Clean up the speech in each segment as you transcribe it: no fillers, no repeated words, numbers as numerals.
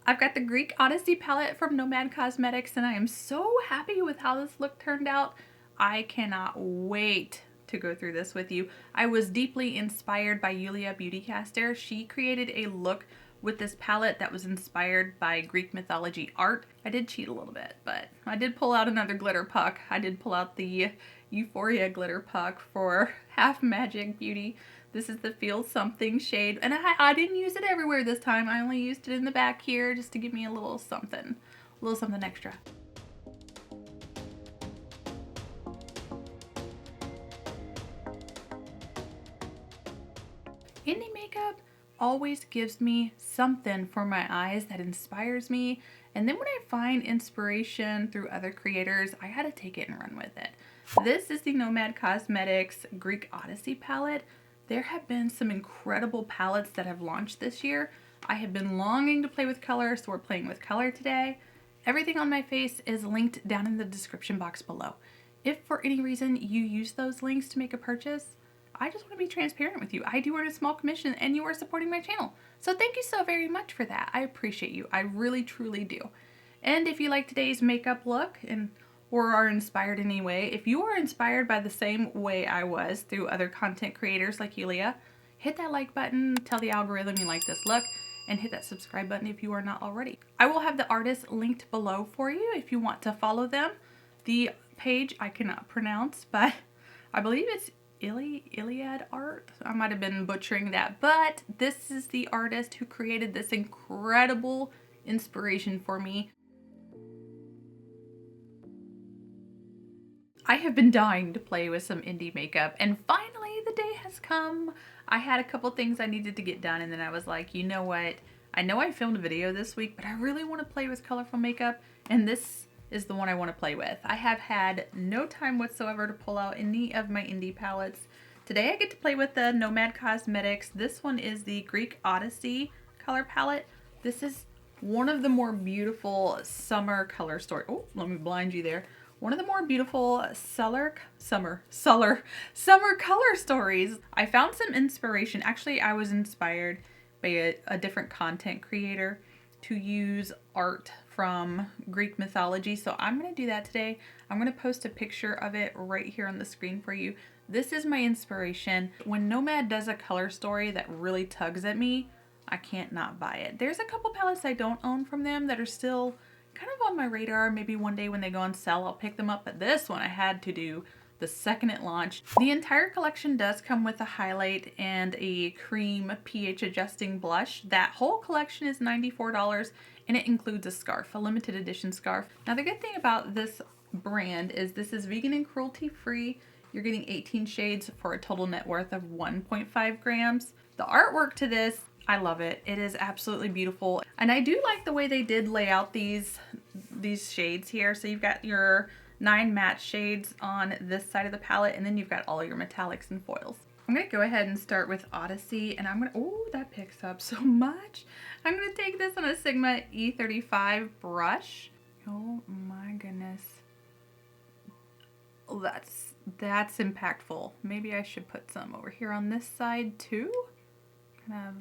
I've got the Greek Odyssey palette from Nomad Cosmetics, and I am so happy with how this look turned out. I cannot wait to go through this with you. I was deeply inspired by Yliade Beautycaster. She created a look with this palette that was inspired by Greek mythology art. I did cheat a little bit, but I did pull out another glitter puck. I did pull out the Euphoria glitter puck for Half Magic Beauty. This is the Feel Something shade, and I didn't use it everywhere this time. I only used it in the back here just to give me a little something extra. Indie makeup always gives me something for my eyes that inspires me, and then when I find inspiration through other creators, I gotta take it and run with it. This is the Nomad Cosmetics Greek Odyssey palette. There have been some incredible palettes that have launched this year. I have been longing to play with color, so we're playing with color today. Everything on my face is linked down in the description box below. If for any reason you use those links to make a purchase, I just want to be transparent with you. I do earn a small commission and you are supporting my channel. So thank you so very much for that. I appreciate you. I really, truly do. And if you like today's makeup look or are inspired in any way, if you are inspired by the same way I was through other content creators like Yliade, hit that like button, tell the algorithm you like this look, and hit that subscribe button if you are not already. I will have the artist linked below for you if you want to follow them. The page I cannot pronounce, but I believe it's Yliade art. I might have been butchering that, but this is the artist who created this incredible inspiration for me. I have been dying to play with some indie makeup, and finally the day has come. I had a couple things I needed to get done, and then I was like, you know what? I know I filmed a video this week, but I really want to play with colorful makeup, and this is the one I want to play with. I have had no time whatsoever to pull out any of my indie palettes. Today I get to play with the Nomad Cosmetics. This one is the Greek Odyssey color palette. This is one of the more beautiful summer color story. Oh, let me blind you there. One of the more beautiful summer color stories. I found some inspiration. Actually, I was inspired by a different content creator to use art from Greek mythology. So I'm going to do that today. I'm going to post a picture of it right here on the screen for you. This is my inspiration. When Nomad does a color story that really tugs at me, I can't not buy it. There's a couple palettes I don't own from them that are still kind of on my radar. Maybe one day when they go on sale, I'll pick them up. But this one I had to do the second it launched. The entire collection does come with a highlight and a cream pH adjusting blush. That whole collection is $94 and it includes a scarf, a limited edition scarf. Now the good thing about this brand is this is vegan and cruelty free. You're getting 18 shades for a total net worth of 1.5 grams. The artwork to this, I love it. It is absolutely beautiful. And I do like the way they did lay out these shades here. So you've got your 9 matte shades on this side of the palette, and then you've got all your metallics and foils. I'm gonna go ahead and start with Odyssey, and I'm gonna, oh, that picks up so much. I'm gonna take this on a Sigma E35 brush. Oh my goodness. Oh, that's impactful. Maybe I should put some over here on this side too. Kind of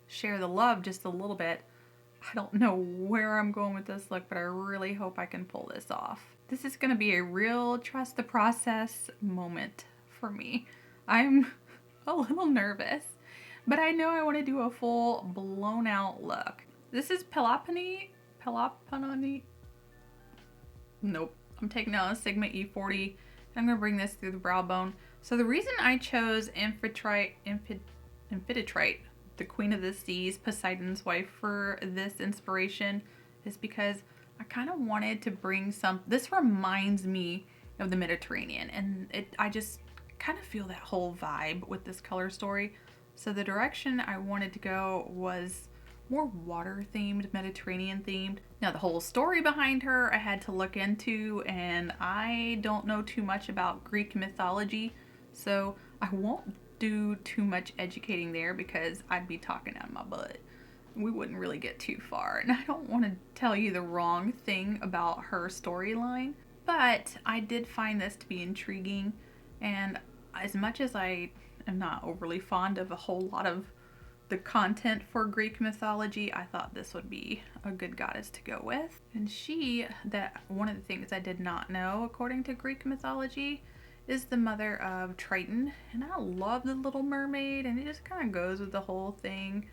share the love just a little bit. I don't know where I'm going with this look, but I really hope I can pull this off. This is going to be a real trust the process moment for me. I'm a little nervous, but I know I want to do a full blown out look. This is Peloponnese. Nope. I'm taking out a Sigma E40. And I'm going to bring this through the brow bone. So the reason I chose Amphitrite, the Queen of the Seas, Poseidon's wife, for this inspiration is because I kind of wanted to bring this reminds me of the Mediterranean, and I just kind of feel that whole vibe with this color story. So the direction I wanted to go was more water themed, Mediterranean themed. Now the whole story behind her I had to look into, and I don't know too much about Greek mythology, so I won't do too much educating there because I'd be talking out of my butt. We wouldn't really get too far, and I don't want to tell you the wrong thing about her storyline, but I did find this to be intriguing. And as much as I am not overly fond of a whole lot of the content for Greek mythology, I thought this would be a good goddess to go with. And one of the things I did not know, according to Greek mythology, is the mother of Triton. And I love the Little Mermaid, and it just kind of goes with the whole thing.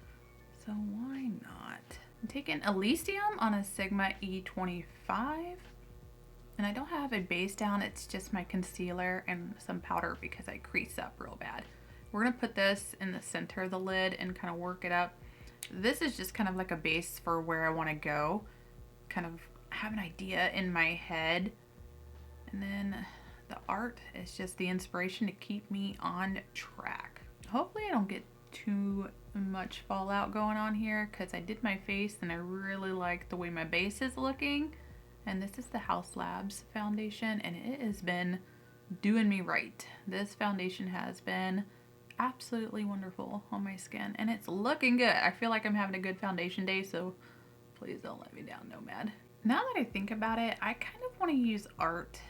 So why not? I'm taking Elysium on a Sigma E25. And I don't have a base down, it's just my concealer and some powder because I crease up real bad. We're gonna put this in the center of the lid and kind of work it up. This is just kind of like a base for where I want to go. Kind of have an idea in my head. And then the art is just the inspiration to keep me on track. Hopefully I don't get too much fallout going on here because I did my face and I really like the way my base is looking. And this is the House Labs foundation and it has been doing me right. This foundation has been absolutely wonderful on my skin and it's looking good. I feel like I'm having a good foundation day, so please don't let me down, Nomad. Now that I think about it, I kind of want to use art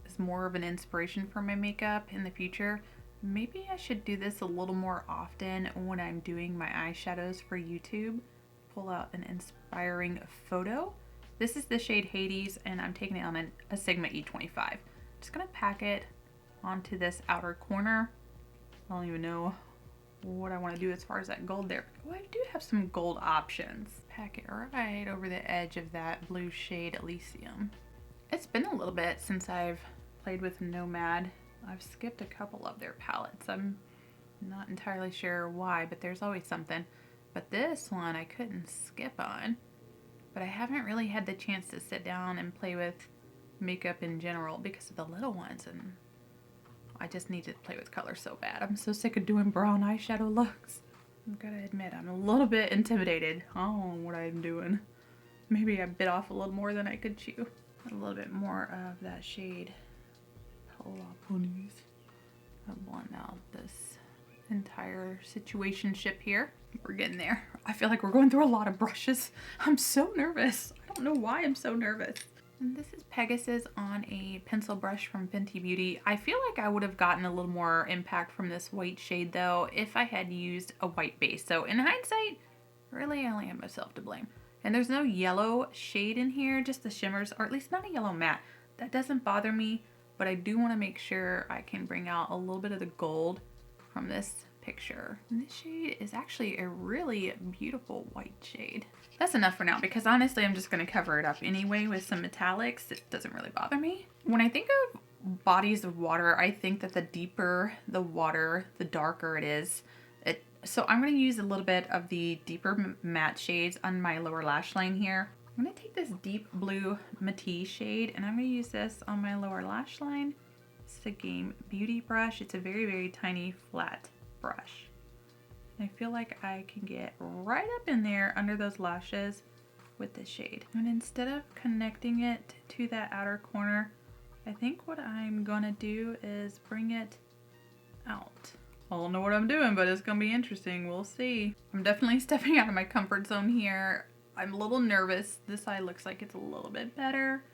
as more of an inspiration for my makeup in the future. Maybe I should do this a little more often when I'm doing my eyeshadows for YouTube. Pull out an inspiring photo. This is the shade Hades and I'm taking it on a Sigma E25. Just gonna pack it onto this outer corner. I don't even know what I want to do as far as that gold there. Oh, I do have some gold options. Pack it right over the edge of that blue shade Elysium. It's been a little bit since I've played with Nomad. I've skipped a couple of their palettes. I'm not entirely sure why, but there's always something. But this one I couldn't skip on. But I haven't really had the chance to sit down and play with makeup in general because of the little ones, and I just need to play with color so bad. I'm so sick of doing brown eyeshadow looks. I've got to admit, I'm a little bit intimidated. I don't know what I'm doing. Maybe I bit off a little more than I could chew. A little bit more of that shade. Ponies. I'll blend out this entire situationship here. We're getting there. I feel like we're going through a lot of brushes. I'm so nervous. I don't know why I'm so nervous. And this is Pegasus on a pencil brush from Fenty Beauty. I feel like I would have gotten a little more impact from this white shade though if I had used a white base. So in hindsight, really I only have myself to blame. And there's no yellow shade in here, just the shimmers, or at least not a yellow matte. That doesn't bother me, but I do want to make sure I can bring out a little bit of the gold from this picture. And this shade is actually a really beautiful white shade. That's enough for now because honestly I'm just going to cover it up anyway with some metallics. It doesn't really bother me. When I think of bodies of water, I think that the deeper the water, the darker it is. So I'm going to use a little bit of the deeper matte shades on my lower lash line here. I'm going to take this deep blue Matisse shade and I'm going to use this on my lower lash line. It's a Game Beauty brush. It's a very, very tiny flat brush. I feel like I can get right up in there under those lashes with this shade. And instead of connecting it to that outer corner, I think what I'm gonna do is bring it out. I don't know what I'm doing, but it's gonna be interesting. We'll see. I'm definitely stepping out of my comfort zone here. I'm a little nervous. This eye looks like it's a little bit better.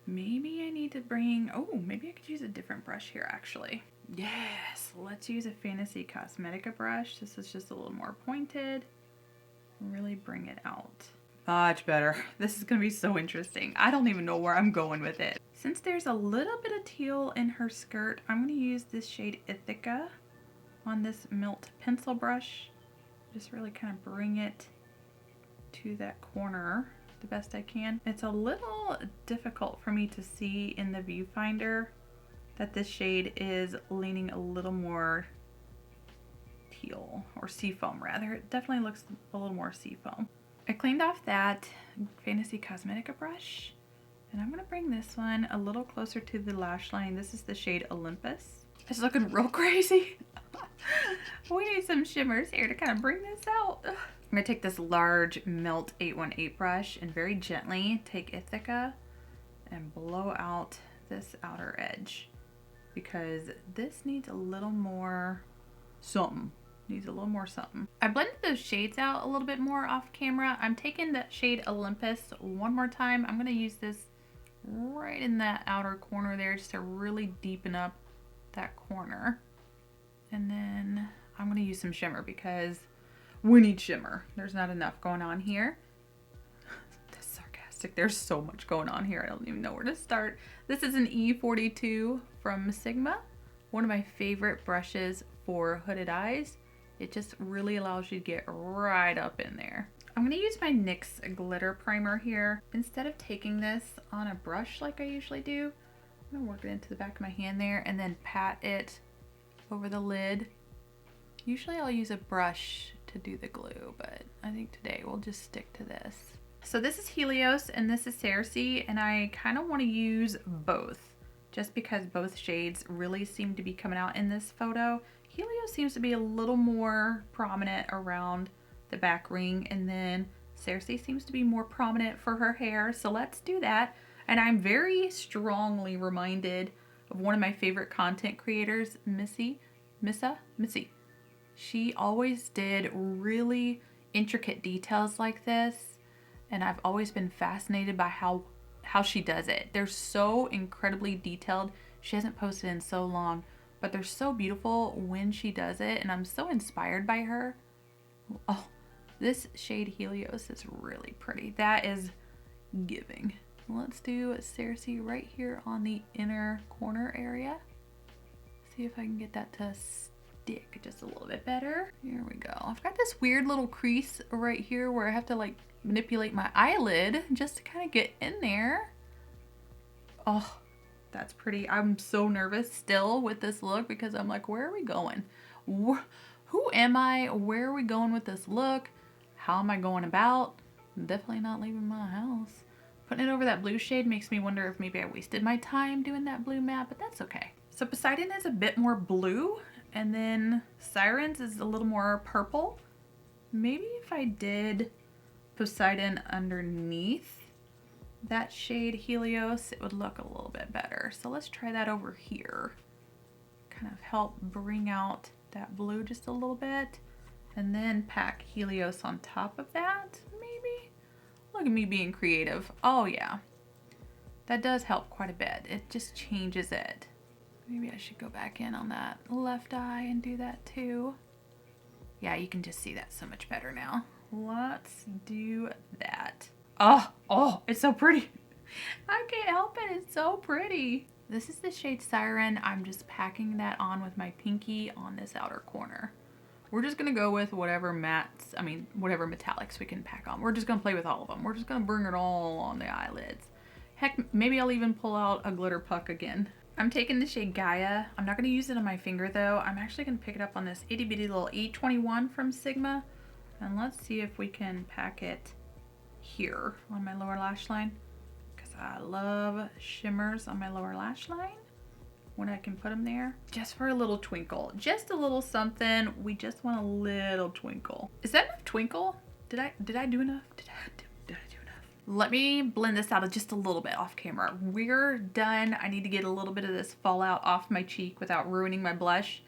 Maybe I need to maybe I could use a different brush here actually. Yes, let's use a Fantasy Cosmetica brush. This is just a little more pointed. Really bring it out. Much better. This is gonna be so interesting. I don't even know where I'm going with it. Since there's a little bit of teal in her skirt, I'm gonna use this shade Ithaca on this Melt pencil brush. Just really kind of bring it to that corner the best I can. It's a little difficult for me to see in the viewfinder that this shade is leaning a little more teal, or seafoam rather. It definitely looks a little more seafoam. I cleaned off that Fantasy Cosmetica brush and I'm gonna bring this one a little closer to the lash line. This is the shade Olympus. It's looking real crazy. We need some shimmers here to kind of bring this out. I'm gonna take this large Melt 818 brush and very gently take Ithaca and blow out this outer edge because this needs a little more something. I blended those shades out a little bit more off camera. I'm taking that shade Olympus one more time. I'm gonna use this right in that outer corner there just to really deepen up that corner. And then I'm gonna use some shimmer because We need shimmer. There's not enough going on here. That's sarcastic. There's so much going on here. I don't even know where to start. This is an E42 from Sigma. One of my favorite brushes for hooded eyes. It just really allows you to get right up in there. I'm gonna use my NYX glitter primer here. Instead of taking this on a brush like I usually do, I'm gonna work it into the back of my hand there and then pat it over the lid. Usually I'll use a brush to do the glue, but I think today we'll just stick to this. So this is Helios and this is Cersei, and I kind of want to use both just because both shades really seem to be coming out in this photo. Helios seems to be a little more prominent around the back ring, and then Cersei seems to be more prominent for her hair, so let's do that. And I'm very strongly reminded of one of my favorite content creators, Missy. She always did really intricate details like this, and I've always been fascinated by how she does it. They're so incredibly detailed. She hasn't posted in so long, but they're so beautiful when she does it, and I'm so inspired by her. Oh, this shade Helios is really pretty. That is giving. Let's do Cersei right here on the inner corner area. See if I can get that to stick just a little bit better. Here we go. I've got this weird little crease right here where I have to like manipulate my eyelid just to kind of get in there. Oh, that's pretty. I'm so nervous still with this look because I'm like, where are we going? Who am I? Where are we going with this look? How am I going about? I'm definitely not leaving my house. Putting it over that blue shade makes me wonder if maybe I wasted my time doing that blue matte, but that's okay. So Poseidon is a bit more blue, and then Sirens is a little more purple. Maybe if I did Poseidon underneath that shade Helios, it would look a little bit better. So let's try that over here. Kind of help bring out that blue just a little bit, and then pack Helios on top of that, maybe? Look at me being creative. Oh yeah, that does help quite a bit. It just changes it. Maybe I should go back in on that left eye and do that too. Yeah, you can just see that so much better now. Let's do that. Oh, it's so pretty. I can't help it, it's so pretty. This is the shade Siren. I'm just packing that on with my pinky on this outer corner. We're just gonna go with whatever mattes, whatever metallics we can pack on. We're just gonna play with all of them. We're just gonna bring it all on the eyelids. Heck, maybe I'll even pull out a glitter puck again. I'm taking the shade Gaia. I'm not gonna use it on my finger though. I'm actually gonna pick it up on this itty bitty little E21 from Sigma. And let's see if we can pack it here on my lower lash line, because I love shimmers on my lower lash line when I can put them there just for a little twinkle, just a little something. We just want a little twinkle. Is that enough twinkle? Did I do enough? Did I do enough? Let me blend this out just a little bit off camera. We're done. I need to get a little bit of this fallout off my cheek without ruining my blush.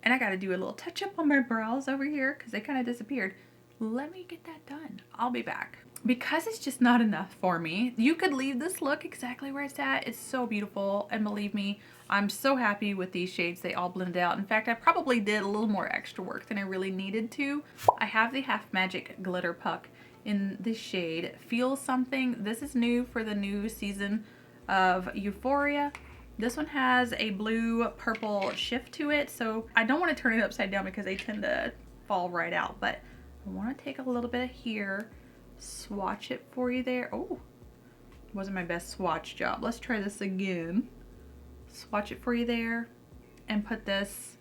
And I got to do a little touch up on my brows over here because they kind of disappeared. Let me get that done. I'll be back. Because it's just not enough for me. You could leave this look exactly where it's at. It's so beautiful. And believe me, I'm so happy with these shades. They all blended out. In fact, I probably did a little more extra work than I really needed to. I have the Half Magic glitter puck in this shade Feel Something. This is new for the new season of Euphoria. This one has a blue purple shift to it, so I don't want to turn it upside down because they tend to fall right out, but I want to take a little bit here, swatch it for you there. Oh, wasn't my best swatch job. Let's try this again. Swatch it for you there and put this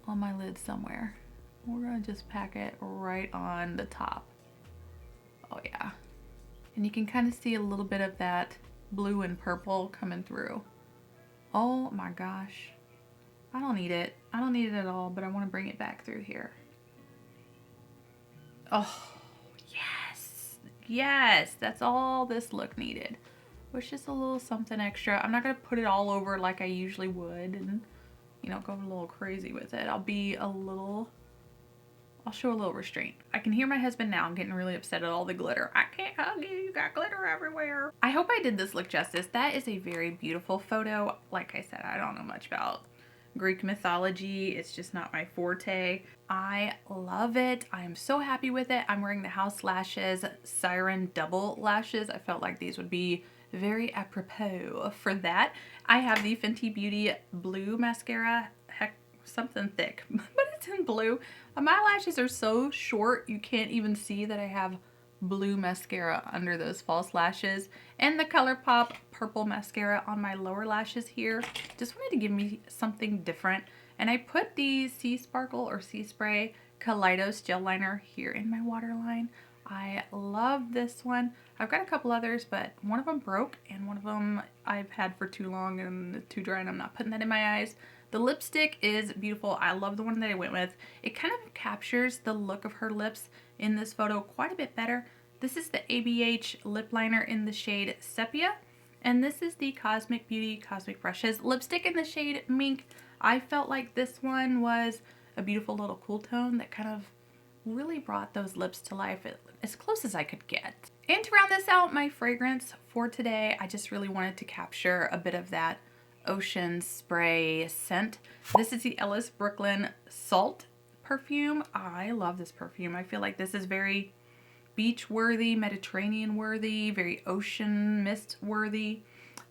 on my lid somewhere. We're gonna just pack it right on the top. Oh yeah. And you can kind of see a little bit of that blue and purple coming through. Oh my gosh. I don't need it. I don't need it at all, but I want to bring it back through here. Oh, yes. Yes, that's all this look needed. Was just a little something extra. I'm not going to put it all over like I usually would and, you know, go a little crazy with it. I'll show a little restraint. I can hear my husband now getting really upset at all the glitter. I can't hug you, you got glitter everywhere. I hope I did this look justice. That is a very beautiful photo. Like I said, I don't know much about Greek mythology. It's just not my forte. I love it. I am so happy with it. I'm wearing the House Lashes Siren Double Lashes. I felt like these would be very apropos for that. I have the Fenty Beauty Blue Mascara. Heck, something thick, but it's in blue. My lashes are so short, you can't even see that I have blue mascara under those false lashes, and the ColourPop purple mascara on my lower lashes here. Just wanted to give me something different, and I put the Sea Sparkle or Sea Spray Kaleidos gel liner here in my waterline. I love this one. I've got a couple others, but one of them broke and one of them I've had for too long and it's too dry and I'm not putting that in my eyes. The lipstick is beautiful. I love the one that I went with. It kind of captures the look of her lips in this photo quite a bit better. This is the ABH lip liner in the shade Sepia, and this is the Cosmic Beauty Cosmic Brushes lipstick in the shade Mink. I felt like this one was a beautiful little cool tone that kind of really brought those lips to life as close as I could get. And to round this out, my fragrance for today, I just really wanted to capture a bit of that ocean spray scent. This is the Ellis Brooklyn Salt perfume. I love this perfume. I feel like this is very beach worthy, Mediterranean worthy, very ocean mist worthy.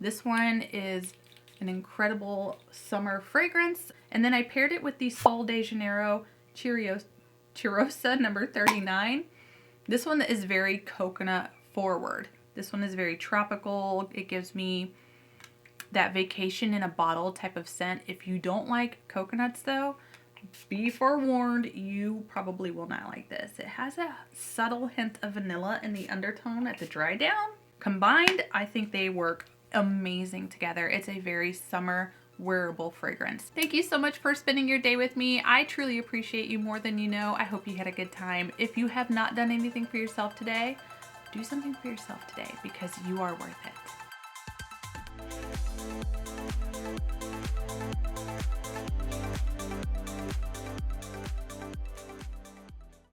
This one is an incredible summer fragrance. And then I paired it with the Sol de Janeiro Cheirosa number 39. This one is very coconut forward. This one is very tropical. It gives me that vacation in a bottle type of scent. If you don't like coconuts though, be forewarned, you probably will not like this. It has a subtle hint of vanilla in the undertone at the dry down. Combined, I think they work amazing together. It's a very summer wearable fragrance. Thank you so much for spending your day with me. I truly appreciate you more than you know. I hope you had a good time. If you have not done anything for yourself today, do something for yourself today because you are worth it.